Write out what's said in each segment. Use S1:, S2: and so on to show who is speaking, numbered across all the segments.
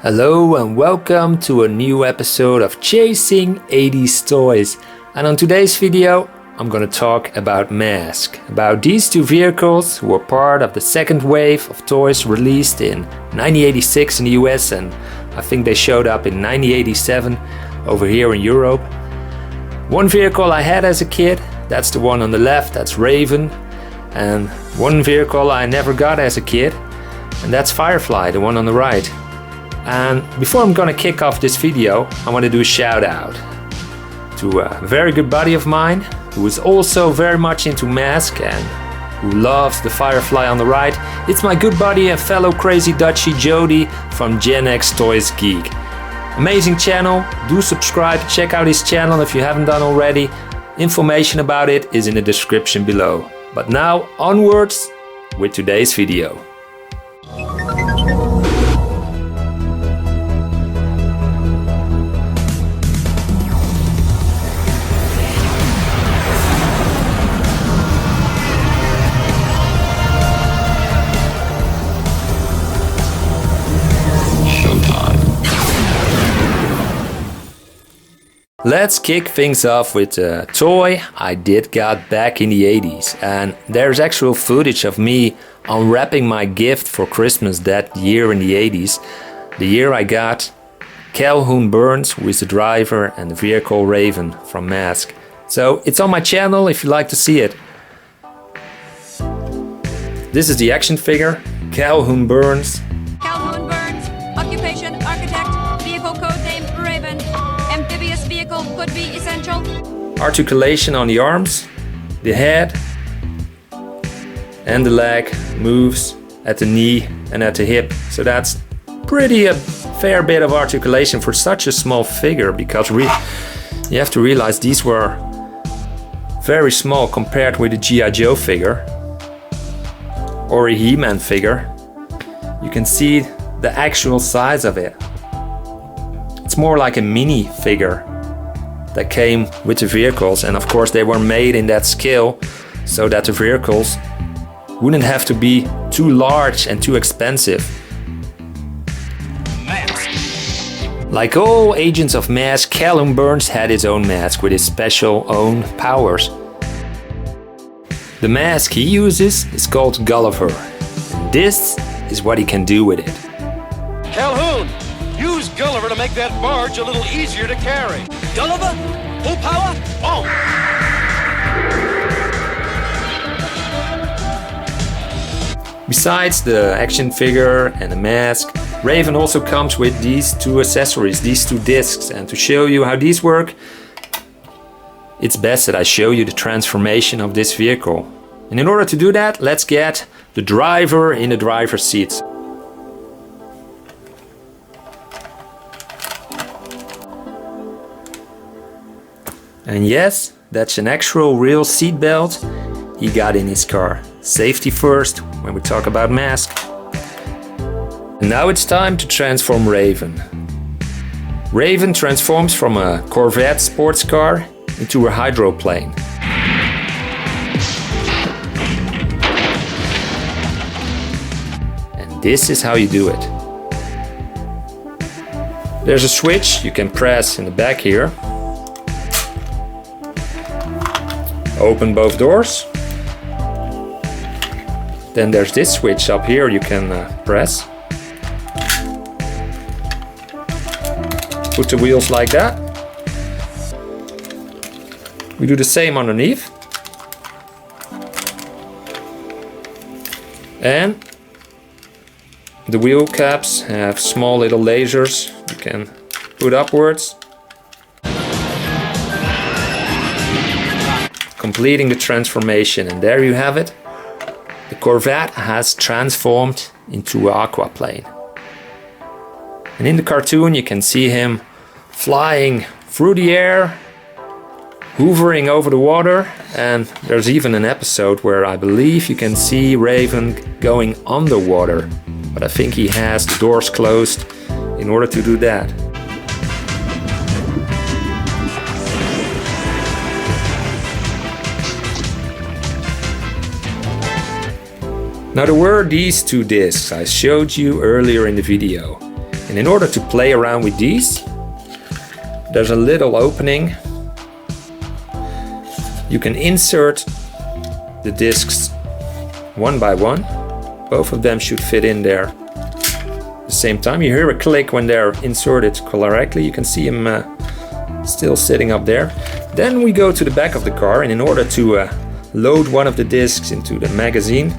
S1: Hello and welcome to a new episode of Chasing 80s Toys. And on today's video I'm gonna talk about M.A.S.K, about these two vehicles who were part of the second wave of toys released in 1986 in the US, and I think they showed up in 1987 over here in Europe. One vehicle I had as a kid, that's the one on the left, that's Raven. And one vehicle I never got as a kid, and that's Firefly, the one on the right. And before I'm gonna kick off this video, I want to do a shout out to a very good buddy of mine who is also very much into M.A.S.K and who loves the Firefly on the right. It's my good buddy and fellow crazy Dutchie Jody from Gen X Toys Geek. Amazing channel, do subscribe, check out his channel if you haven't done already. Information about it is in the description below. But now onwards with today's video. Let's kick things off with a toy I did got back in the 80s, and there's actual footage of me unwrapping my gift for Christmas that year in the 80s, the year I got Calhoun Burns, who is the driver, and the vehicle Raven from M.A.S.K. So it's on my channel if you like to see it. This is the action figure, Calhoun Burns.
S2: Calhoun Burns, occupation architect, vehicle code name Raven. Amphibious vehicle could be essential.
S1: Articulation on the arms, the head and the leg moves at the knee and at the hip. So that's pretty a fair bit of articulation for such a small figure, because you have to realize these were very small compared with a G.I. Joe figure or a He-Man figure. You can see the actual size of it. It's more like a mini figure that came with the vehicles, and of course they were made in that scale so that the vehicles wouldn't have to be too large and too expensive. M.A.S.K. Like all agents of M.A.S.K, Calhoun Burns had his own mask with his special own powers. The mask he uses is called Gulliver, and this is what he can do with it.
S3: Calhoun! Use Gulliver to make that barge a little easier to carry. Gulliver? Full power? Oh!
S1: Besides the action figure and the mask, Raven also comes with these two accessories, these two discs. And to show you how these work, it's best that I show you the transformation of this vehicle. And in order to do that, let's get the driver in the driver's seat. And yes, that's an actual real seat belt he got in his car. Safety first when we talk about M.A.S.K. And now it's time to transform Raven. Raven transforms from a Corvette sports car into a hydroplane. And this is how you do it. There's a switch you can press in the back here. Open both doors. Then there's this switch up here you can press. Put the wheels like that. We do the same underneath. And the wheel caps have small little lasers you can put upwards, completing the transformation. And there you have it. The Corvette has transformed into an aquaplane. And in the cartoon you can see him flying through the air, hovering over the water, and there's even an episode where I believe you can see Raven going underwater. But I think he has the doors closed in order to do that. Now there were these two discs I showed you earlier in the video. And in order to play around with these, there's a little opening. You can insert the discs one by one. Both of them should fit in there at the same time. You hear a click when they're inserted correctly. You can see them still sitting up there. Then we go to the back of the car, and in order to load one of the discs into the magazine,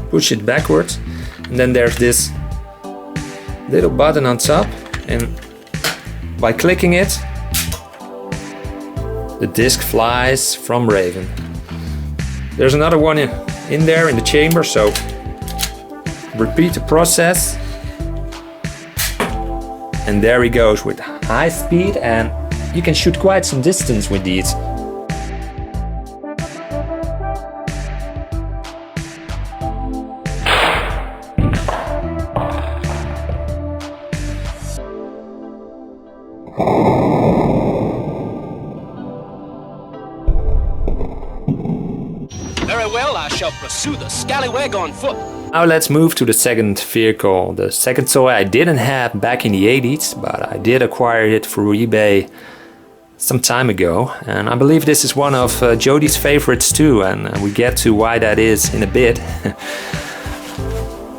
S1: push it backwards, and then there's this little button on top, and by clicking it, the disc flies from Raven. There's another one in there in the chamber, so repeat the process. And there he goes with high speed, and you can shoot quite some distance with these.
S3: Very well, I shall pursue the scallywag on foot.
S1: Now let's move to the second vehicle. The second toy I didn't have back in the 80s, but I did acquire it through eBay some time ago. And I believe this is one of Jody's favorites too, and we get to why that is in a bit.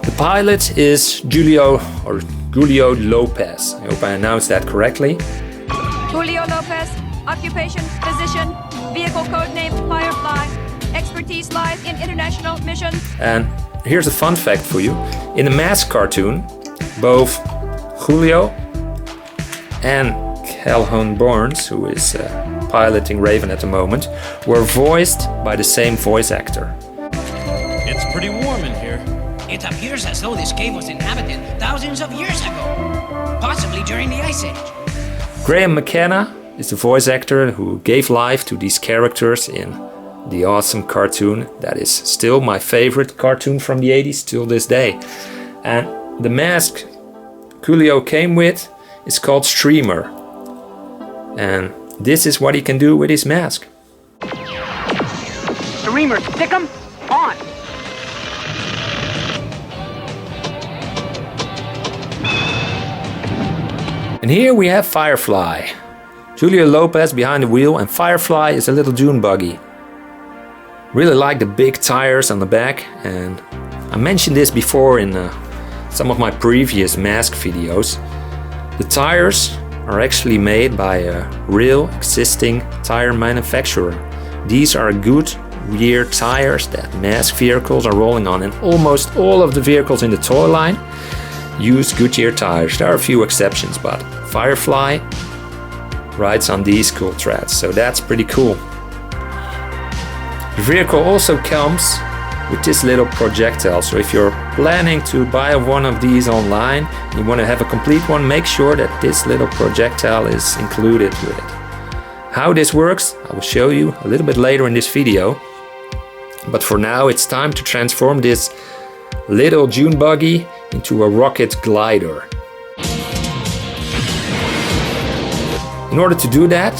S1: The pilot is Julio Lopez. I hope I announced that correctly.
S2: Julio Lopez, occupation, position, vehicle code name Firefly, expertise lies in international missions.
S1: And here's a fun fact for you. In the M.A.S.K cartoon, both Julio and Calhoun Barnes, who is piloting Raven at the moment, were voiced by the same voice actor.
S4: It's pretty warm in here.
S5: It appears as though this cave was inhabited thousands of years ago, possibly during the Ice Age.
S1: Graham McKenna is the voice actor who gave life to these characters in the awesome cartoon that is still my favorite cartoon from the 80s till this day. And the mask Julio came with is called Streamer. And this is what he can do with his mask.
S6: Streamer, stick 'em on.
S1: And here we have Firefly. Julio Lopez behind the wheel, and Firefly is a little dune buggy. Really like the big tires on the back, and I mentioned this before in some of my previous M.A.S.K videos. The tires are actually made by a real existing tire manufacturer. These are good rear tires that M.A.S.K vehicles are rolling on, and almost all of the vehicles in the toy line use Goodyear tires. There are a few exceptions, but Firefly rides on these cool treads, so that's pretty cool. The vehicle also comes with this little projectile, so if you're planning to buy one of these online and you want to have a complete one, make sure that this little projectile is included with it. How this works, I will show you a little bit later in this video, but for now it's time to transform this little dune buggy into a rocket glider. In order to do that,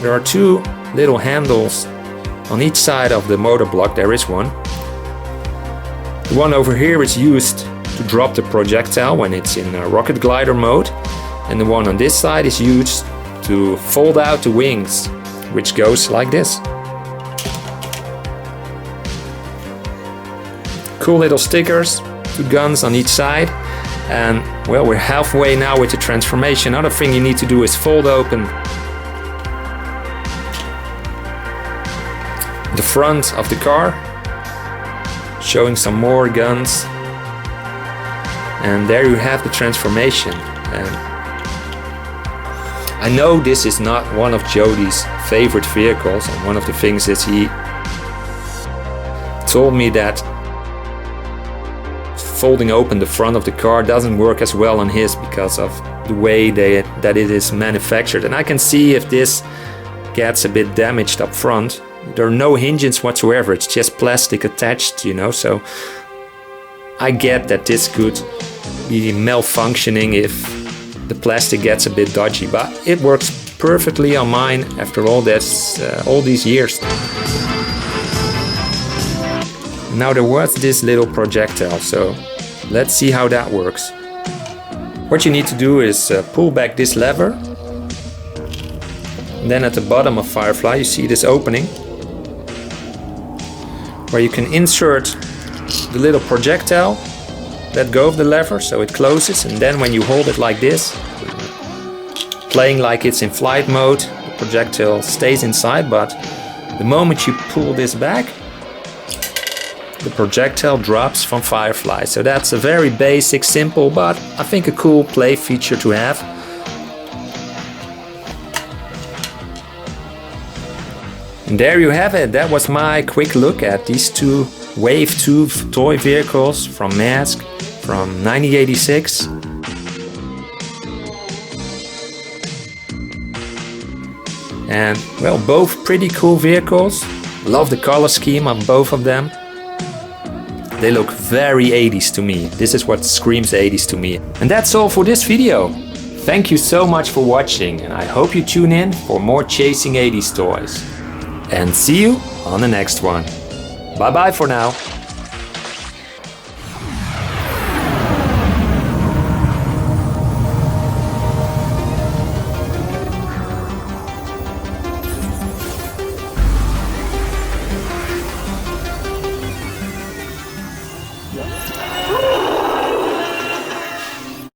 S1: there are two little handles on each side of the motor block. There is one. The one over here is used to drop the projectile when it's in rocket glider mode, and the one on this side is used to fold out the wings, which goes like this. Cool little stickers, two guns on each side, and well, we're halfway now with the transformation. Another thing you need to do is fold open the front of the car, showing some more guns, and there you have the transformation. And I know this is not one of Jody's favorite vehicles, and one of the things is he told me that folding open the front of the car doesn't work as well on his because of the way that it is manufactured. And I can see if this gets a bit damaged up front. There are no hinges whatsoever, it's just plastic attached, you know, so I get that this could be malfunctioning if the plastic gets a bit dodgy, but it works perfectly on mine after all these years. Now there was this little projectile, so Let's see how that works. What you need to do is pull back this lever. And then at the bottom of Firefly you see this opening where you can insert the little projectile. Let go of the lever so it closes, and then when you hold it like this, playing like it's in flight mode, the projectile stays inside, but the moment you pull this back, the projectile drops from Firefly. So that's a very basic, simple, but I think a cool play feature to have. And there you have it. That was my quick look at these two Wave 2 toy vehicles from M.A.S.K. from 1986. And well, both pretty cool vehicles. Love the color scheme of both of them. They look very 80s to me. This is what screams 80s to me. And that's all for this video. Thank you so much for watching, and I hope you tune in for more Chasing 80s toys. And see you on the next one. Bye bye for now.